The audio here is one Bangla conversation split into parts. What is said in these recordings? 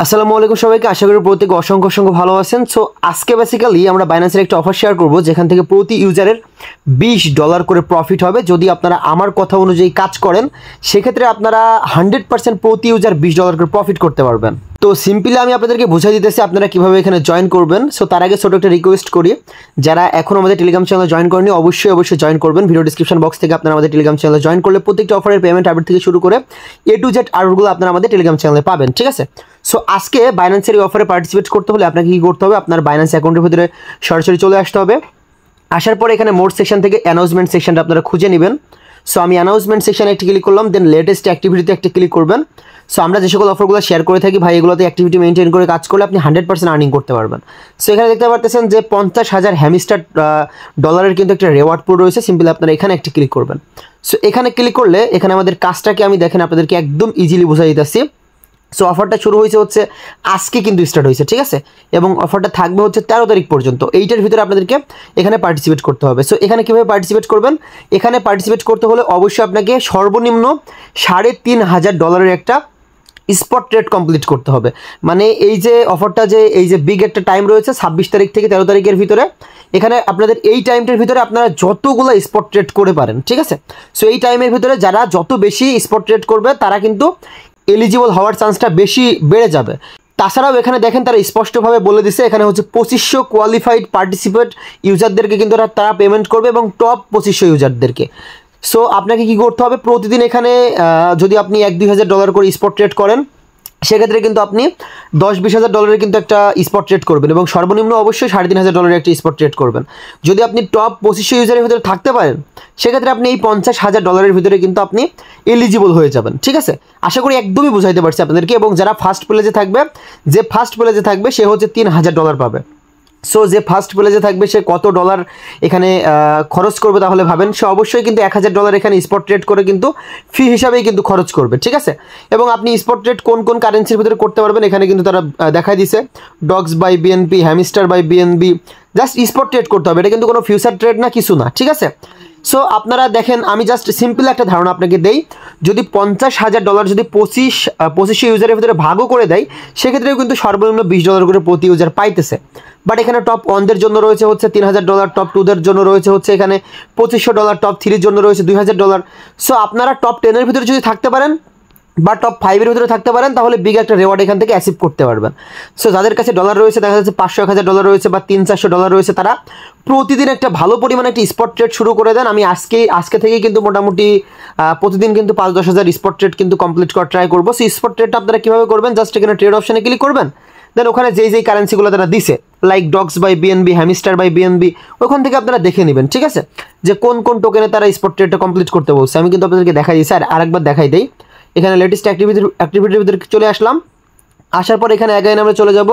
আসসালামু আলাইকুম সবাইকে, আশা করি প্রত্যেকে অসংখ্য অসংখ্য ভালো আছেন। সো আজকে বেসিক্যালি আমরা বাইন্যান্সের একটা অফার শেয়ার করব যেখান থেকে প্রতি ইউজারের $20 করে প্রফিট হবে যদি আপনারা আমার কথা অনুযায়ী কাজ করেন। সেক্ষেত্রে আপনারা 100% প্রতি ইউজার $20 করে প্রফিট করতে পারবেন। তো সিম্পলি আমি আপনাদেরকে বুঝাই দিতেছি আপনারা কীভাবে এখানে জয়েন করবেন। সো তার আগে ছোটো একটা রিকোয়েস্ট করি, যারা এখন আমাদের টেলিগ্রাম চ্যানেলে জয়েন করেনি অবশ্যই জয়েন করবেন। ভিডিও ডিসক্রিপশন বক্স থেকে আপনারা আমাদের টেলিগ্রাম চ্যানেলে জয়েন করলে প্রত্যেকটা অফারের পেমেন্ট আপডেট থেকে শুরু করে A to Z আরগুলো আপনারা আমাদের টেলিগ্রাম চ্যানেলে পাবেন, ঠিক আছে। সো আজকে বাইন্যান্সের এই অফারে পার্টিসিপেট করতে হলে আপনাকে কী করতে হবে, আপনার বাইন্যান্স অ্যাকাউন্টের ভিতরে সরাসরি চলে আসতে হবে। আসার পরে এখানে মোর সেকশন থেকে অ্যানাউন্সমেন্ট সেকশনটা আপনারা খুঁজে নেবেন। সো আমি অ্যানাউন্সমেন্ট সেকশনে একটি ক্লিক করলাম, দেন লেটেস্ট অ্যাক্টিভিটিতে একটা ক্লিক করবেন। সো আমরা যে সকল অফারগুলো শেয়ার করে থাকি ভাই, এগুলোতে অ্যাক্টিভিটি মেনটেন করে কাজ করলে আপনি 100% আর্নিং করতে পারবেন। সো এখানে দেখতে পারতেছেন যে 50,000 হ্যামিস্টার ডলারের কিন্তু একটা রেওয়ার্ড পুরো রয়েছে। সিম্পলি আপনারা এখানে একটি ক্লিক করবেন। সো এখানে ক্লিক করলে এখানে আমাদের কাজটাকে আমি দেখেন আপনাদেরকে একদম ইজিলি বুঝাই দিতেছি। সো অফারটা শুরু হয়েছে আজকে কিন্তু স্টার্ট হয়েছে, ঠিক আছে, এবং অফারটা থাকবে 13 তারিখ পর্যন্ত। এইটার ভিতরে আপনাদেরকে এখানে পার্টিসিপেট করতে হবে। সো এখানে কীভাবে পার্টিসিপেট করবেন, এখানে পার্টিসিপেট করতে হলে অবশ্যই আপনাকে সর্বনিম্ন $3,500 একটা স্পট ট্রেড কমপ্লিট করতে হবে। মানে এই যে অফারটা এই যে বিগ একটা টাইম রয়েছে 26 তারিখ থেকে 13 তারিখের ভিতরে, এখানে আপনাদের এই টাইমটার ভিতরে আপনারা যতগুলো স্পট ট্রেড করে পারেন, ঠিক আছে। সো এই টাইমের ভিতরে যারা যত বেশি স্পট ট্রেড করবে তারা কিন্তু এলিজিবল হওয়ার চান্সটা বেশি বেড়ে যাবে। তাছাড়াও এখানে দেখেন তারা স্পষ্টভাবে বলে দিছে এখানে 2500 কোয়ালিফাইড পার্টিসিপেট ইউজারদেরকে কিন্তু তারা পেমেন্ট করবে এবং টপ 2500 ইউজারদেরকে। সো আপনাকে কি করতে হবে, প্রতিদিন এখানে যদি আপনি $1-2,000 করে স্পট ট্রেড করেন সেক্ষেত্রে কিন্তু আপনি $10-20,000 কিন্তু একটা স্পট ট্রেড করবেন এবং সর্বনিম্ন অবশ্যই $3,500 একটা স্পট ট্রেড করবেন। যদি আপনি টপ 2500 ইউজারের ভিতরে থাকতে পারেন সেক্ষেত্রে আপনি এই $50,000 ভিতরে কিন্তু আপনি এলিজিবল হয়ে যাবেন, ঠিক আছে। আশা করি একদমই বুঝাইতে পারছি আপনাদেরকে। এবং যারা ফার্স্ট প্লেজে থাকবে, যে ফার্স্ট প্লেজে থাকবে সে $3,000 পাবে। সো যে ফার্স্ট প্লেজে থাকবে সে কত ডলার এখানে খরচ করবে তাহলে ভাবেন। সে অবশ্যই কিন্তু $1,000 এখানে স্পট ট্রেড করে কিন্তু ফি হিসাবেই কিন্তু খরচ করবে, ঠিক আছে। এবং আপনি স্পট ট্রেড কোন কোন কারেন্সির ভিতরে করতে পারবেন এখানে কিন্তু তারা দেখাই দিছে। Dogs by BNP, hamster by BNB, just spot trade করতে হবে, এটা কিন্তু কোনো ফিউচার ট্রেড না, কিছু না, ঠিক আছে। সো আপনারা দেখেন আমি জাস্ট সিম্পল একটা ধারণা আপনাকে দেই, যদি $50,000 যদি 2500 ইউজারের ভিতরে ভাগও করে দেয় সেক্ষেত্রেও কিন্তু সর্বনিম্ন $20 করে প্রতি ইউজার পাইতেছে। বাট এখানে টপ 1দের জন্য রয়েছে $3,000, টপ 2দের জন্য রয়েছে এখানে $2,500, টপ 3-র জন্য রয়েছে $2,000। সো আপনারা টপ 10-এর ভিতরে যদি থাকতে পারেন বা টপ 5-এর ভিতরে থাকতে পারেন তাহলে বিগ একটা রেওয়ার্ড এখান থেকে অ্যাচিভ করতে পারবেন। সো যাদের কাছে ডলার রয়েছে, দেখা যাচ্ছে $500-1,000 রয়েছে বা $300-400 রয়েছে, তারা প্রতিদিন একটা ভালো পরিমাণে একটা স্পট ট্রেড শুরু করে দেন। আমি আজকে থেকেই কিন্তু মোটামুটি প্রতিদিন কিন্তু 5-10 হাজার স্পট ট্রেড কিন্তু কমপ্লিট করার ট্রাই করবো। সো স্পট ট্রেডটা আপনারা কীভাবে করবেন, জাস্ট এখানে ট্রেড অপশানে ক্লিক করবেন, দেন ওখানে যেই কারেন্সিগুলো তারা দিছে like dogs by BNB, hamster by BNB, ওখান থেকে আপনারা দেখে নেবেন, ঠিক আছে, যে কোন কোন টোকেনে তারা স্পট ট্রেডটা কমপ্লিট করতে বলছে। আমি কিন্তু আপনাদেরকে দেখাই দিই, স্যার আরেকবার দেখাই দেই। এখানে লেটেস্ট অ্যাক্টিভিটির ভিতরে চলে আসলাম। আসার পর এখানে অ্যাগাইন আমরা চলে যাব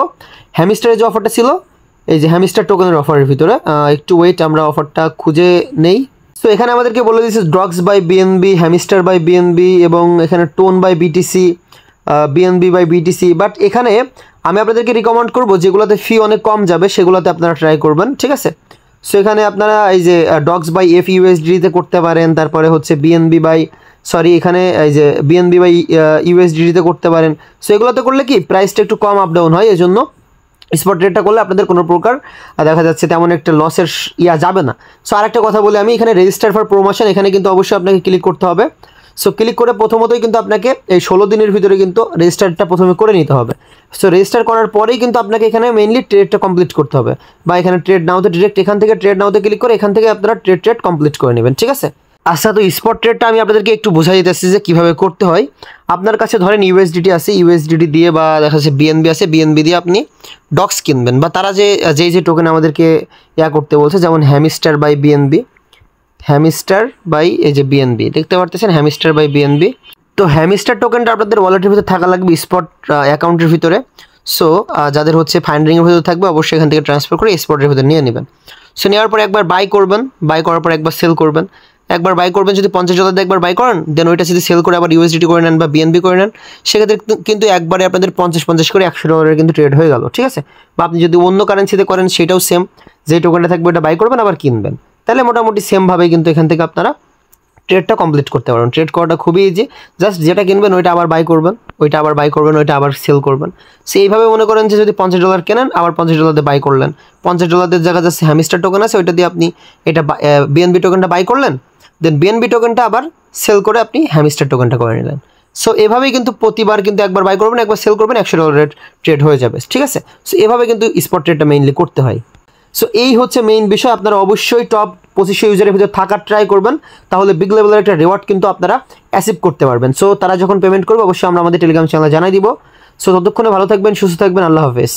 হ্যামিস্টারের যে অফারটা ছিল, এই যে হ্যামিস্টার টোকেনের অফারের ভিতরে একটু ওয়েট, আমরা অফারটা খুঁজে নেই। সো এখানে আমাদেরকে বলে দিয়েছে dogs by BNB, hamster by BNB এবং এখানে ton by BTC, BNB by BTC. But এখানে আমি আপনাদেরকে রিকমেন্ড করবো যেগুলোতে ফি অনেক কম যাবে সেগুলোতে আপনারা ট্রাই করবেন, ঠিক আছে। সো এখানে আপনারা এই যে ডগস বাই FUSDতে করতে পারেন, তারপরে বিএনবি বাই এখানে এই যে বিএনবি বাই USDতে করতে পারেন। সো এগুলোতে করলে কি প্রাইসটা একটু কম আপ ডাউন হয়, এজন্য স্পট রেটটা করলে আপনাদের কোনো প্রকার দেখা যাচ্ছে তেমন একটা লসের যাবে না। সো আরেকটা কথা বলে আমি, এখানে রেজিস্টার ফর প্রমোশন, এখানে কিন্তু অবশ্যই আপনাকে ক্লিক করতে হবে। সো ক্লিক করে প্রথমতই কিন্তু আপনাকে এই 16 দিনের ভিতরে কিন্তু রেজিস্টারটা প্রথমে করে নিতে হবে। সো রেজিস্টার করার পরেই কিন্তু আপনাকে এখানে মেইনলি ট্রেডটা কমপ্লিট করতে হবে, বা এখানে ট্রেড নাওতে ডিরেক্ট এখান থেকে ট্রেড নাওতে ক্লিক করে এখান থেকে আপনারা ট্রেড কমপ্লিট করে নেবেন, ঠিক আছে। আচ্ছা, তো স্পট ট্রেডটা আমি আপনাদেরকে একটু বোঝাই দিতেছি যে কীভাবে করতে হয়। আপনার কাছে ধরেন USDT আছে, USDT দিয়ে বা দেখা যাচ্ছে বিএনবি আছে, বিএনবি দিয়ে আপনি ডক্স কিনবেন, বা তারা যে টোকেন আমাদেরকে করতে বলছে, যেমন hamster by BNB, hamster by এই যে বিএনবি দেখতে পারতেছেন, হ্যামিস্টার বাই বিএনবি। তো হ্যামিস্টার টোকেনটা আপনাদের ওয়ালেটের ভিতরে থাকা লাগবে স্পট অ্যাকাউন্টের ভিতরে। সো যাদের ফাইন্ডিংয়ের ভিতরে থাকবে অবশ্যই এখান থেকে ট্রান্সফার করে স্পটের ভিতরে নিয়ে নেবেন। সো নেওয়ার পর একবার বাই করবেন, বাই করার পর একবার সেল করবেন। একবার বাই করবেন যদি $50 দিয়ে একবার বাই করেন, দেন ওইটা যদি সেল করে আবার USDT করে নেন বা বিএনবি করে নেন, সেক্ষেত্রে কিন্তু একবারে আপনাদের 50 করে $100 কিন্তু ট্রেড হয়ে গেল, ঠিক আছে। বা আপনি যদি অন্য কারেন্সিতে করেন সেটাও সেম, যে টোকেনটা থাকবে ওটা বাই করবেন আবার কিনবেন, তাহলে মোটামুটি সেমভাবেই কিন্তু এখান থেকে আপনারা ট্রেডটা কমপ্লিট করতে পারবেন। ট্রেড করাটা খুবই ইজি, জাস্ট যেটা কিনবেন ওইটা আবার বাই করবেন, ওইটা আবার বাই করবেন, ওইটা আবার সেল করবেন। সো এইভাবে মনে করেন যে যদি $50 কেনেন আবার $50 দিয়ে বাই করলেন, $50 জায়গায় জাস্ট হ্যামিস্টার টোকেন আছে ওইটা দিয়ে আপনি এটা বিএনবি টোকেনটা বাই করলেন, দেন বিএনবি টোকেনটা আবার সেল করে আপনি হ্যামিস্টার টোকেনটা করে নিলেন। সো এভাবেই কিন্তু প্রতিবার কিন্তু একবার বাই করবেন একবার সেল করবেন, $100 ট্রেড হয়ে যাবে, ঠিক আছে। সো এভাবে কিন্তু স্পট ট্রেডটা মেইনলি করতে হয়। সো এই হচ্ছে মেইন বিষয়, আপনারা অবশ্যই টপ 2500 ইউজারের ভিতরে থাকার ট্রাই করবেন, তাহলে বিগ লেভেলের একটা রিওয়ার্ড কিন্তু আপনারা অ্যাচিভ করতে পারবেন। সো তারা যখন পেমেন্ট করবে অবশ্যই আমরা আমাদের টেলিগ্রাম চ্যানেলে জানাই দিব। সো ততক্ষণে ভালো থাকবেন, সুস্থ থাকবেন, আল্লাহ হাফেজ।